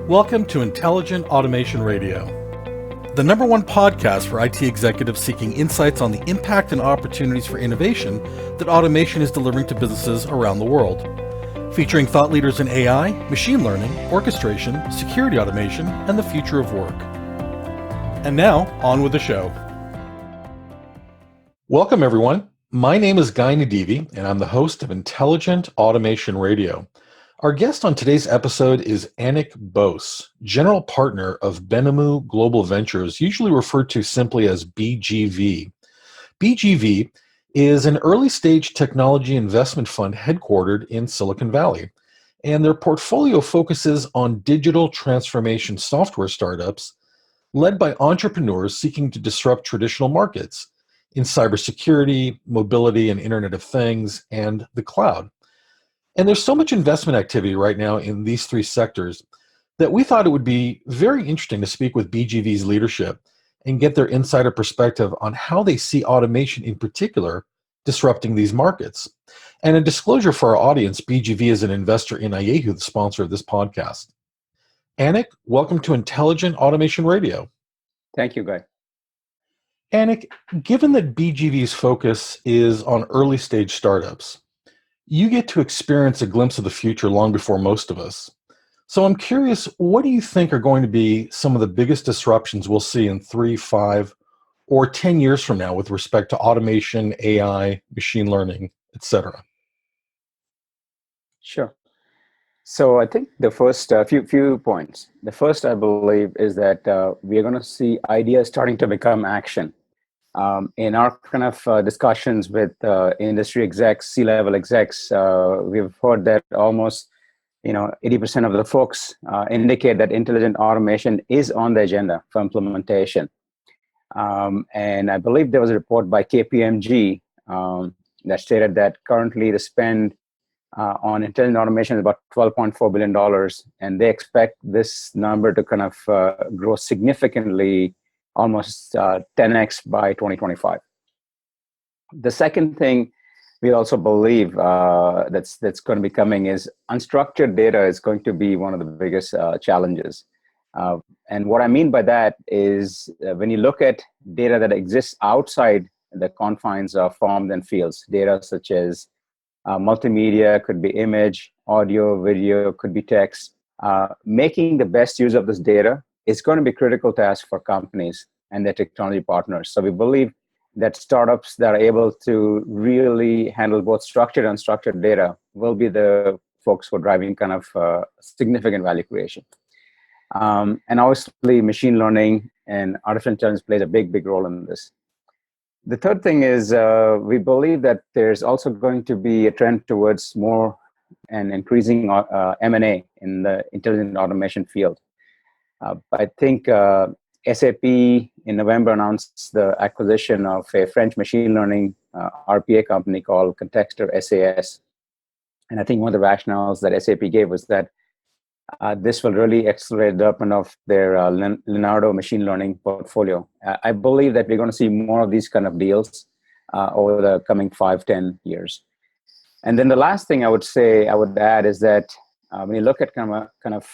Welcome to Intelligent Automation Radio, the number one podcast for IT executives seeking insights on the impact and opportunities for innovation that automation is delivering to businesses around the world. Featuring thought leaders in AI, machine learning, orchestration, security automation, and the future of work. And now, on with the show. Welcome, everyone. My name is Guy Nadivi, and I'm the host of Intelligent Automation Radio. Our guest on today's episode is Anik Bose, General Partner of Benamou Global Ventures, usually referred to simply as BGV. BGV is an early-stage technology investment fund headquartered in Silicon Valley, and their portfolio focuses on digital transformation software startups led by entrepreneurs seeking to disrupt traditional markets in cybersecurity, mobility and Internet of Things, and the cloud. And there's so much investment activity right now in these three sectors that we thought it would be very interesting to speak with BGV's leadership and get their insider perspective on how they see automation in particular disrupting these markets. And a disclosure for our audience, BGV is an investor in Ayehu, the sponsor of this podcast. Anik, welcome to Intelligent Automation Radio. Thank you, Guy. Anik, given that BGV's focus is on early stage startups, you get to experience a glimpse of the future long before most of us. So I'm curious, what do you think are going to be some of the biggest disruptions we'll see in 3, 5, or 10 years from now with respect to automation, AI, machine learning, etc.? Sure. So I think the first few points. The first, I believe, is that we are going to see ideas starting to become action. In our kind of discussions with industry execs, C-level execs, we've heard that almost 80% of the folks indicate that intelligent automation is on the agenda for implementation. And I believe there was a report by KPMG that stated that currently the spend on intelligent automation is about $12.4 billion, and they expect this number to kind of grow significantly, almost 10x by 2025. The second thing we also believe that's going to be coming is unstructured data is going to be one of the biggest challenges. And what I mean by that is when you look at data that exists outside the confines of forms and fields, data such as multimedia, could be image, audio, video, could be text, making the best use of this data is going to be a critical task for companies and their technology partners. So we believe that startups that are able to really handle both structured and unstructured data will be the folks who are driving kind of significant value creation. And obviously, machine learning and artificial intelligence plays a big role in this. The third thing is we believe that there's also going to be a trend towards more and increasing M&A in the intelligent automation field. I think SAP in November announced the acquisition of a French machine learning RPA company called Contextor SAS. And I think one of the rationales that SAP gave was that this will really accelerate the development of their Leonardo machine learning portfolio. I believe that we're going to see more of these kind of deals over the coming 5-10 years. And then the last thing I would add is that when you look at kind of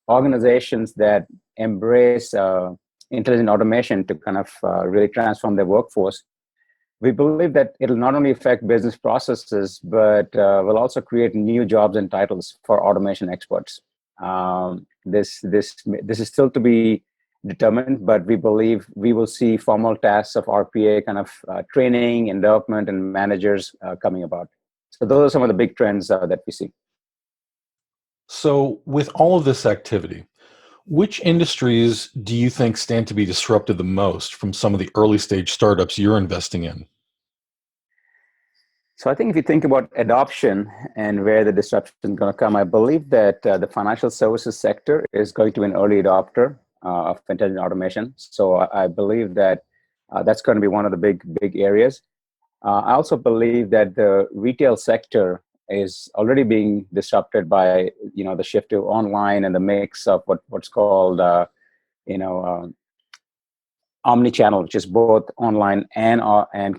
organizations that embrace intelligent automation to kind of really transform their workforce, we believe that it'll not only affect business processes, but will also create new jobs and titles for automation experts. This is still to be determined, but we believe we will see formal tasks of RPA kind of training and development and managers coming about. So those are some of the big trends that we see. So with all of this activity, which industries do you think stand to be disrupted the most from some of the early stage startups you're investing in? So I think if you think about adoption and where the disruption is going to come, I believe that the financial services sector is going to be an early adopter of intelligent automation. So I believe that that's going to be one of the big areas. I also believe that the retail sector is already being disrupted by the shift to online and the mix of what's called omni-channel, which is both online and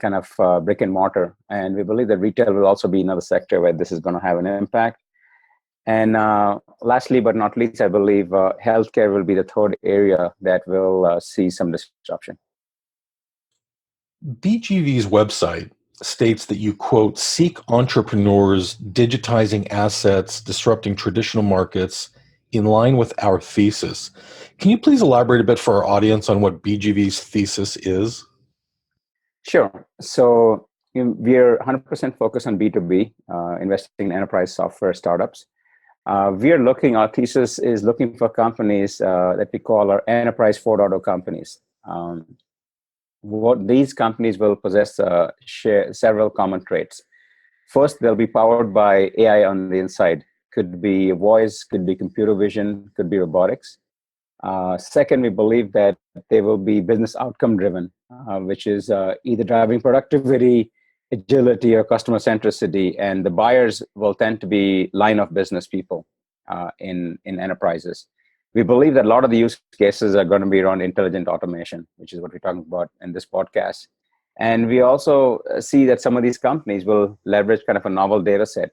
kind of brick and mortar. And we believe that retail will also be another sector where this is going to have an impact. And lastly, but not least, I believe healthcare will be the third area that will see some disruption. BGV's website states that you, quote, seek entrepreneurs digitizing assets, disrupting traditional markets in line with our thesis. Can you please elaborate a bit for our audience on what BGV's thesis is? Sure. So we're 100% focused on B2B, investing in enterprise software startups. Our thesis is looking for companies that we call our enterprise 4.0 companies. What these companies will possess share several common traits. First, they'll be powered by AI on the inside. Could be voice, could be computer vision, could be robotics. Second, we believe that they will be business outcome driven, which is either driving productivity, agility, or customer centricity. And the buyers will tend to be line of business people in enterprises. We believe that a lot of the use cases are going to be around intelligent automation, which is what we're talking about in this podcast. And we also see that some of these companies will leverage kind of a novel data set,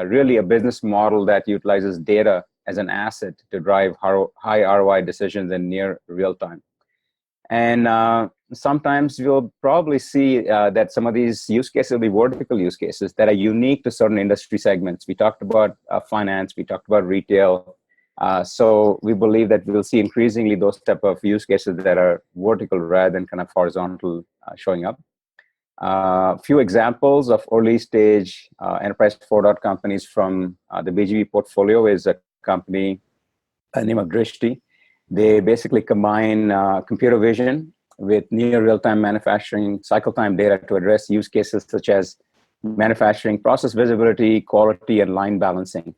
really a business model that utilizes data as an asset to drive high ROI decisions in near real time. And sometimes you'll probably see that some of these use cases will be vertical use cases that are unique to certain industry segments. We talked about finance, we talked about retail. So we believe that we'll see increasingly those type of use cases that are vertical rather than kind of horizontal showing up. Few examples of early stage enterprise 4.0 companies from the BGV portfolio is a company named Drishti. They basically combine computer vision with near real-time manufacturing cycle time data to address use cases such as manufacturing process visibility, quality, and line balancing.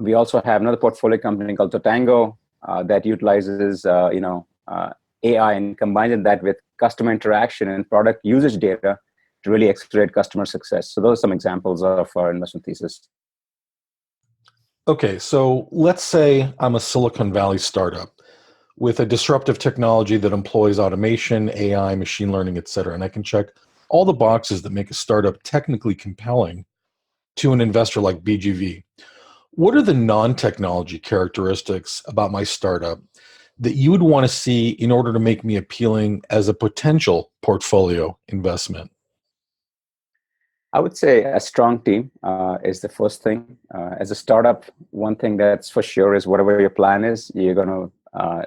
We also have another portfolio company called Totango that utilizes AI and combines that with customer interaction and product usage data to really accelerate customer success. So those are some examples of our investment thesis. Okay, so let's say I'm a Silicon Valley startup with a disruptive technology that employs automation, AI, machine learning, et cetera, and I can check all the boxes that make a startup technically compelling to an investor like BGV. What are the non-technology characteristics about my startup that you would want to see in order to make me appealing as a potential portfolio investment? I would say a strong team is the first thing. As a startup, one thing that's for sure is whatever your plan is, you're going to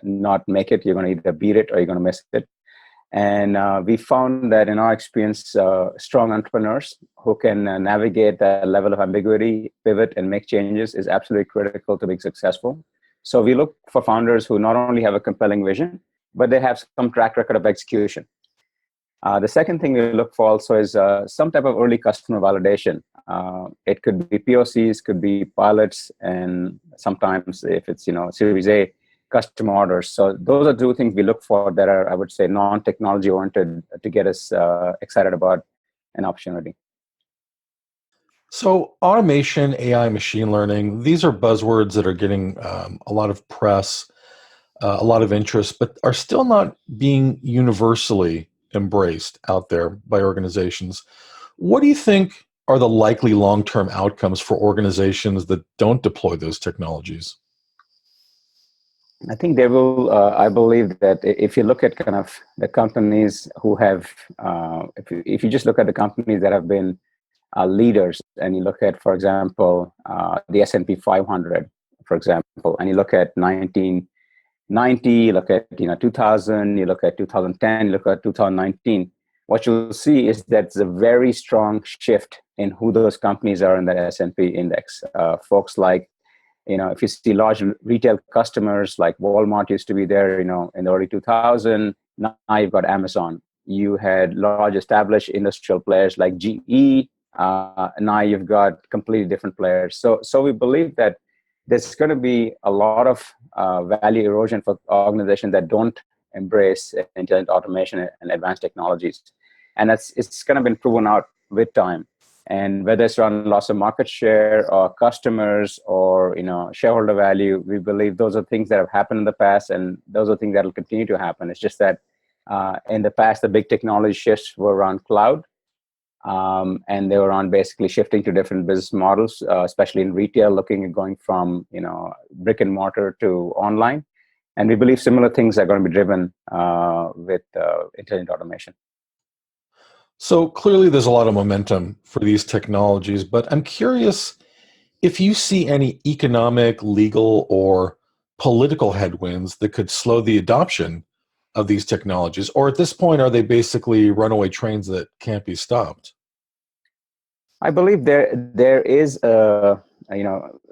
not make it. You're going to either beat it or you're going to miss it. And we found that in our experience, strong entrepreneurs who can navigate that level of ambiguity, pivot, and make changes is absolutely critical to being successful. So we look for founders who not only have a compelling vision, but they have some track record of execution. The second thing we look for also is some type of early customer validation. It could be POCs, could be pilots, and sometimes if it's Series A, customer orders. So those are two things we look for that are, I would say, non-technology oriented to get us excited about an opportunity. So automation, AI, machine learning, these are buzzwords that are getting a lot of press, a lot of interest, but are still not being universally embraced out there by organizations. What do you think are the likely long-term outcomes for organizations that don't deploy those technologies? I think there will, I believe that if you look at kind of the companies who have, if you just look at the companies that have been leaders and you look at, for example, the S&P 500, for example, and you look at 1990, you look at 2000, you look at 2010, you look at 2019, what you'll see is that there's a very strong shift in who those companies are in the S&P index. Folks like, if you see large retail customers like Walmart used to be there, in the early 2000s, now you've got Amazon. You had large established industrial players like GE. Now you've got completely different players. So we believe that there's going to be a lot of value erosion for organizations that don't embrace intelligent automation and advanced technologies. And it's kind of been proven out with time. And whether it's around loss of market share or customers or shareholder value, we believe those are things that have happened in the past, and those are things that will continue to happen. It's just that in the past, the big technology shifts were around cloud. And they were on basically shifting to different business models, especially in retail, looking at going from brick and mortar to online. And we believe similar things are going to be driven with intelligent automation. So clearly, there's a lot of momentum for these technologies, but I'm curious if you see any economic, legal, or political headwinds that could slow the adoption of these technologies, or at this point, are they basically runaway trains that can't be stopped? I believe there is a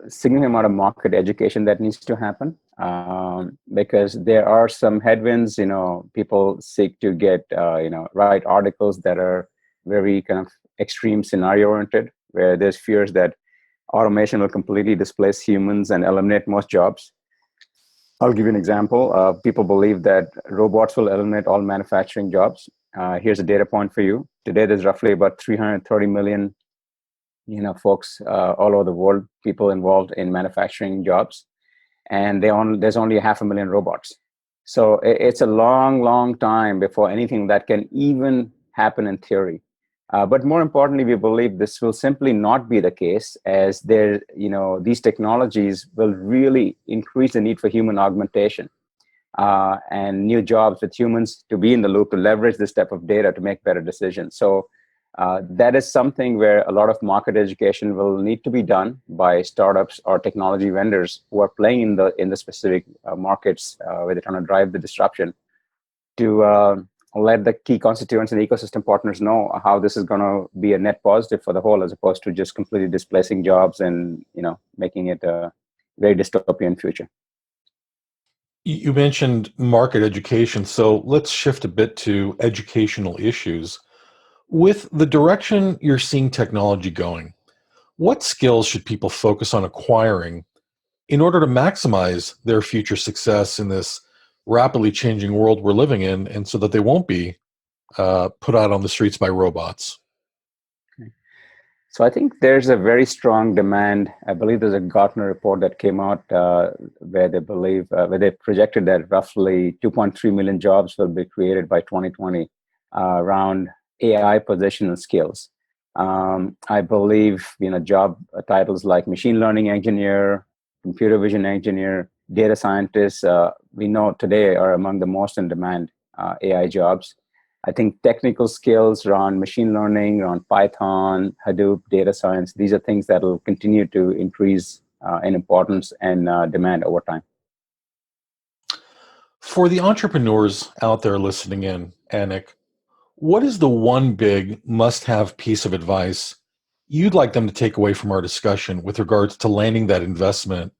significant amount of market education that needs to happen, because there are some headwinds. People seek to get write articles that are very kind of extreme scenario oriented, where there's fears that automation will completely displace humans and eliminate most jobs. I'll give you an example. People believe that robots will eliminate all manufacturing jobs. Here's a data point for you. Today, there's roughly about 330 million folks all over the world, people involved in manufacturing jobs, and there's only 500,000 robots. So it's a long time before anything that can even happen in theory. But more importantly, we believe this will simply not be the case, as these technologies will really increase the need for human augmentation and new jobs with humans to be in the loop, to leverage this type of data to make better decisions. So that is something where a lot of market education will need to be done by startups or technology vendors who are playing in the specific markets where they're trying to drive the disruption, to let the key constituents and ecosystem partners know how this is going to be a net positive for the whole, as opposed to just completely displacing jobs and making it a very dystopian future. You mentioned market education, so let's shift a bit to educational issues. With the direction you're seeing technology going, what skills should people focus on acquiring in order to maximize their future success in this rapidly changing world we're living in, and so that they won't be put out on the streets by robots? So I think there's a very strong demand. I believe there's a Gartner report that came out where they projected that roughly 2.3 million jobs will be created by 2020 around AI position and skills. I believe job titles like machine learning engineer, computer vision engineer, data scientists, we know today are among the most in demand AI jobs. I think technical skills around machine learning, around Python, Hadoop, data science, these are things that will continue to increase in importance and demand over time. For the entrepreneurs out there listening in, Anik, what is the one big must have piece of advice you'd like them to take away from our discussion with regards to landing that investment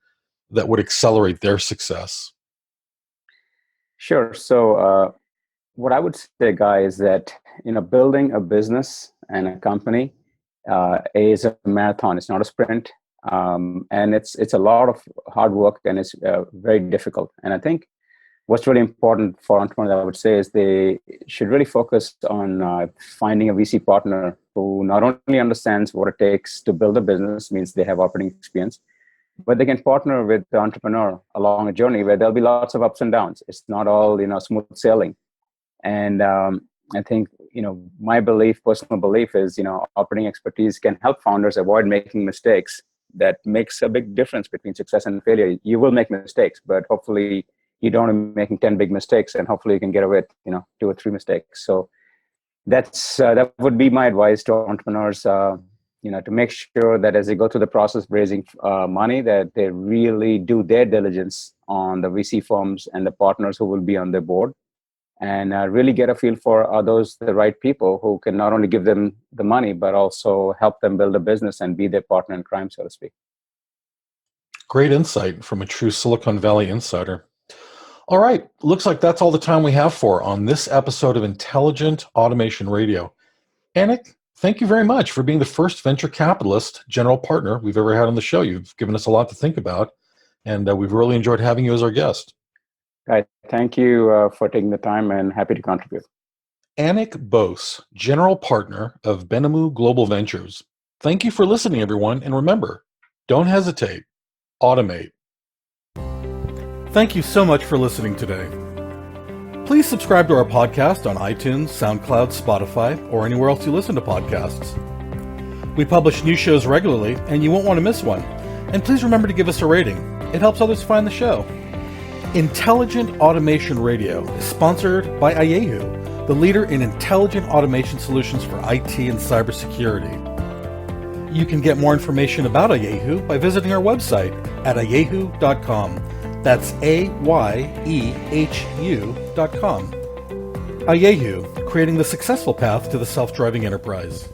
that would accelerate their success? Sure. So what I would say, Guy, is that building a business and a company is a marathon. It's not a sprint, and it's a lot of hard work, and it's very difficult. And I think what's really important for entrepreneurs, I would say, is they should really focus on finding a VC partner who not only understands what it takes to build a business, means they have operating experience, but they can partner with the entrepreneur along a journey where there'll be lots of ups and downs. It's not all smooth sailing. And I think my personal belief is operating expertise can help founders avoid making mistakes. That makes a big difference between success and failure. You will make mistakes, but hopefully you don't end up making 10 big mistakes, and hopefully you can get away with 2 or 3 mistakes. So that would be my advice to entrepreneurs. To make sure that as they go through the process of raising money, that they really do their diligence on the VC firms and the partners who will be on their board, and really get a feel for, are those the right people who can not only give them the money, but also help them build a business and be their partner in crime, so to speak. Great insight from a true Silicon Valley insider. All right, looks like that's all the time we have for on this episode of Intelligent Automation Radio. Anik, thank you very much for being the first venture capitalist general partner we've ever had on the show. You've given us a lot to think about, and we've really enjoyed having you as our guest. Right. Thank you for taking the time, and happy to contribute. Anik Bose, general partner of Benamou Global Ventures. Thank you for listening, everyone, and remember, don't hesitate, automate. Thank you so much for listening today. Please subscribe to our podcast on iTunes, SoundCloud, Spotify, or anywhere else you listen to podcasts. We publish new shows regularly, and you won't want to miss one. And please remember to give us a rating. It helps others find the show. Intelligent Automation Radio is sponsored by Ayehu, the leader in intelligent automation solutions for IT and cybersecurity. You can get more information about Ayehu by visiting our website at ayehu.com. That's AYEHU.com. Ayehu, creating the successful path to the self-driving enterprise.